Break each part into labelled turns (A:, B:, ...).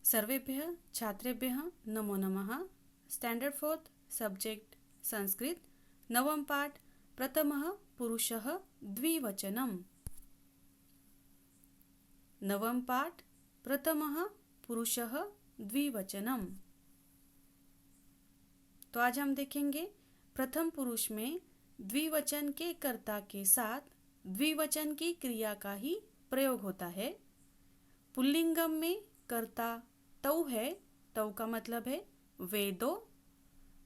A: सर्वेभ्यः छात्रेभ्यः नमो नमः। स्टैंडर्ड फोर्थ सब्जेक्ट संस्कृत नवम पाठ प्रथमः पुरुषः द्विवचनम्। नवम पाठ प्रथमः पुरुषः द्विवचनम्। तो आज हम देखेंगे प्रथम पुरुष में द्विवचन के कर्ता के साथ द्विवचन की क्रिया का ही प्रयोग होता है। पुल्लिंगम में कर्ता तौ है, तौ का मतलब है वे दो।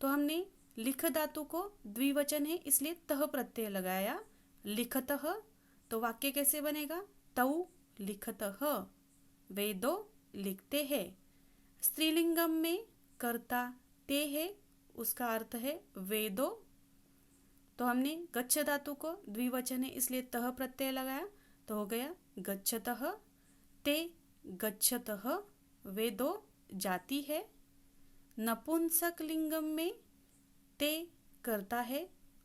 A: तो हमने लिख धातु को द्विवचन है इसलिए तह प्रत्यय लगाया, लिखतः। तो वाक्य कैसे बनेगा? तौ लिखतः, वे दो लिखते हैं। स्त्रीलिंगम में कर्ता ते है, उसका अर्थ है वे दो। तो हमने गच्छ धातु को द्विवचन है इसलिए तह प्रत्यय लगाया, तो हो गया गच्छतः। ते गच्छतः, वे दो जाती है। नपुंसक लिंगम में ते करता है,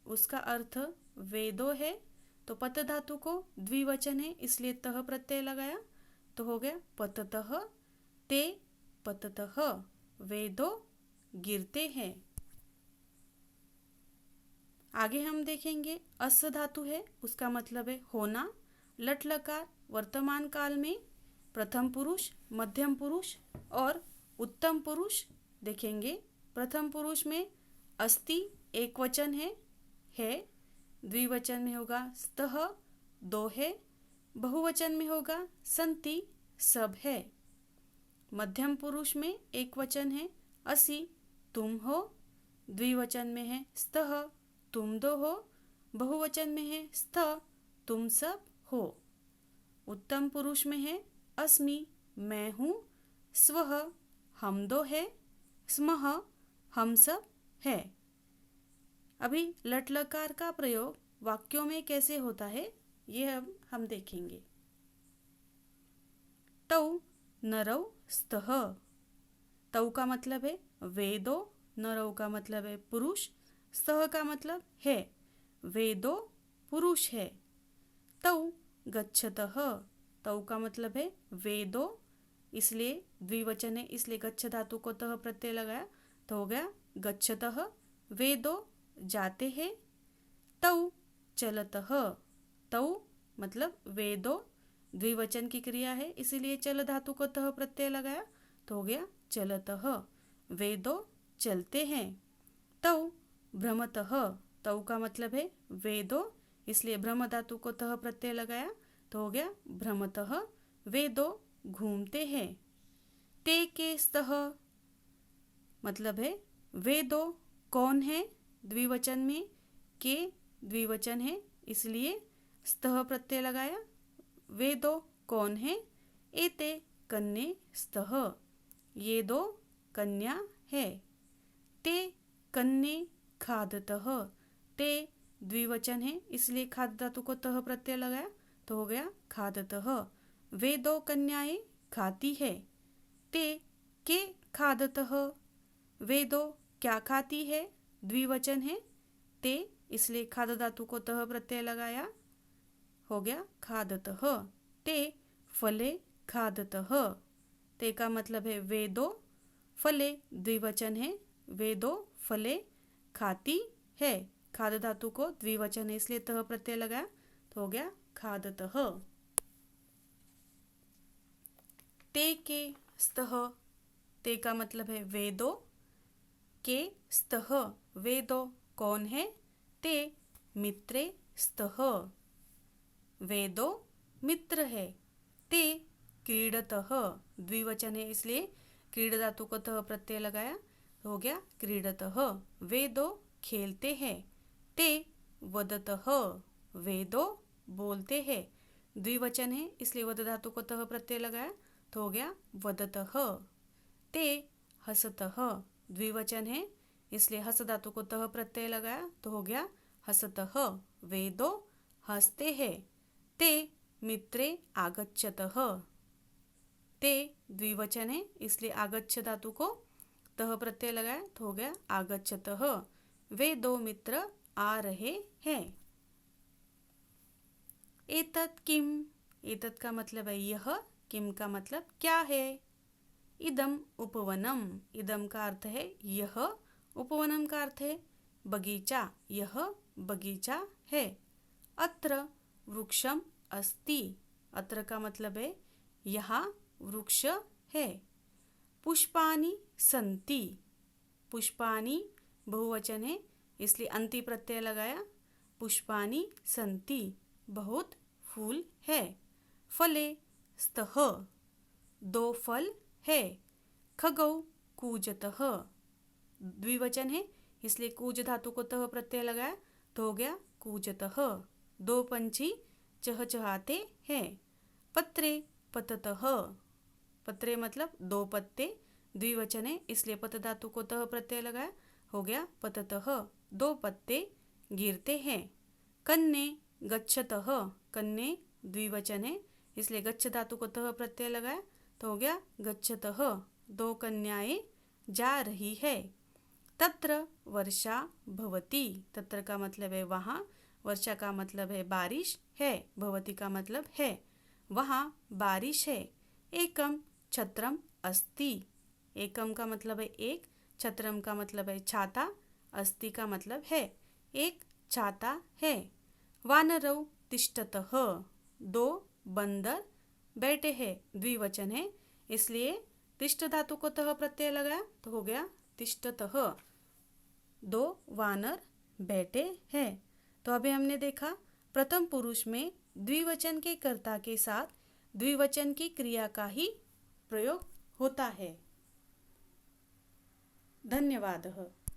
A: उसका अर्थ वे दो है। तो पत धातु को द्विवचन है इसलिए तह प्रत्यय लगाया, तो हो गया पततः। ते पततः, वे दो गिरते हैं। आगे हम देखेंगे अस धातु है, उसका मतलब है होना। लट लकार वर्तमान काल में प्रथम पुरुष, मध्यम पुरुष और उत्तम पुरुष देखेंगे। प्रथम पुरुष में अस्ति एक वचन है। द्विवचन में होगा स्तः, दो है। बहुवचन में होगा संति, सब है। मध्यम पुरुष में एक वचन है असि, तुम हो। द्विवचन में है स्तः, तुम दो हो। बहुवचन में है स्थ, तुम सब हो। उत्तम पुरुष में है अस्मि, मैं हूँ। स्वः, हम दो है। स्मः, हम सब है। अभी लट लकार का प्रयोग वाक्यों में कैसे होता है ये हम देखेंगे। तौ नरौ स्तः, तौ का मतलब है वे दो, नरौ का मतलब है पुरुष, स्तः का मतलब है वे दो पुरुष है। तौ गच्छतः, तौ का मतलब है वे दो, इसलिए द्विवचन है इसलिए गच्छ धातु को तह प्रत्यय लगाया, तो हो गया गच्छतः, वे दो जाते हैं। तौ चलतः, तौ मतलब वे दो, द्विवचन की क्रिया है इसीलिए चल धातु को तह प्रत्यय लगाया, तो हो गया चलतः, वे दो चलते हैं। तौ भ्रमतः, तौ का मतलब है वे दो, इसलिए भ्रम धातु को तह प्रत्यय लगाया, तो हो गया भ्रमतः, वे दो घूमते हैं। ते के स्तः मतलब है वे दो कौन है, द्विवचन में के द्विवचन है इसलिए स्तः प्रत्यय लगाया, वे दो कौन है। एते कन्ये स्तः, ये दो कन्या है। ते कन्ये खादतः, ते द्विवचन है इसलिए खाद धातु को तह प्रत्यय लगाया, तो हो गया खादतः, वे दो कन्याएं खाती है। ते के खादतः, वे दो क्या खाती है, द्विवचन है ते इसलिए खाद धातु को तह प्रत्यय लगाया, हो गया खादतः। ते फले खादतः, ते का मतलब है वे दो, फले द्विवचन है, वे दो फले खाती है। खाद धातु को द्विवचन है इसलिए तह प्रत्यय लगाया, तो हो गया खादतः। ते के स्तः, ते का मतलब है वे दो, के स्तः वे दो कौन है। ते मित्रे स्तः, वे दो मित्र है। ते क्रीडतः, द्विवचन है इसलिए क्रीड धातु को तह प्रत्यय लगाया, हो गया क्रीडतः, वे दो खेलते हैं। ते वदतः, वे दो बोलते हैं। द्विवचन है इसलिए वद धातु को तह प्रत्यय लगाया, तो हो गया वदतः। ते हसतः, द्विवचन है इसलिए हस धातु को तह प्रत्यय लगाया, तो हो गया हसतः, वे दो हंसते हैं। ते मित्रे आगच्छतः, ते द्विवचन है इसलिए आगच्छ धातु को तह प्रत्यय लगाया, तो हो गया आगच्छतः, वे दो मित्र आ रहे हैं। एतत् किम, एतत् का मतलब है यह, किम का मतलब क्या है। इदम उपवनम, इदम का अर्थ है यह, उपवनम का अर्थ है बगीचा, यह बगीचा है। अत्र वृक्षम अस्ति, अत्र का मतलब है यहाँ वृक्ष है। पुष्पानि सन्ति, पुष्पानि बहुवचन है इसलिए अंति प्रत्यय लगाया। पुष्पानि सन्ति, बहुत फूल है। फले स्तः, 2 फल है। खगौ कूजतः, द्विवचन है इसलिए कूज धातु को तह प्रत्यय लगाया तो हो गया कूजतः, 2 पंछी चहचहाते हैं। पत्रे पततः, पत्रे मतलब 2 पत्ते, द्विवचन है इसलिए पत धातु को तह प्रत्यय लगाया हो गया पततः, 2 पत्ते गिरते हैं। कन्ने गच्छतः, कन्ने द्विवचन है इसलिए गच्छ धातु को तह प्रत्यय लगाया तो हो गया गच्छतः, 2 कन्याएं जा रही है। तत्र वर्षा भवति, तत्र का मतलब है वहाँ, वर्षा का मतलब है बारिश है, भवति का मतलब है वहाँ बारिश है। एकम छत्रम अस्ति, एकम का मतलब है एक, छत्रम का मतलब है छाता, अस्ति का मतलब है एक छाता है। वानरौ तिष्ठतः, 2 बंदर बैठे हैं, द्विवचन है इसलिए तिष्ठ धातु को तह प्रत्यय लगाया तो हो गया तिष्ठतः, 2 वानर बैठे हैं। तो अभी हमने देखा प्रथम पुरुष में द्विवचन के कर्ता के साथ द्विवचन की क्रिया का ही प्रयोग होता है। धन्यवाद।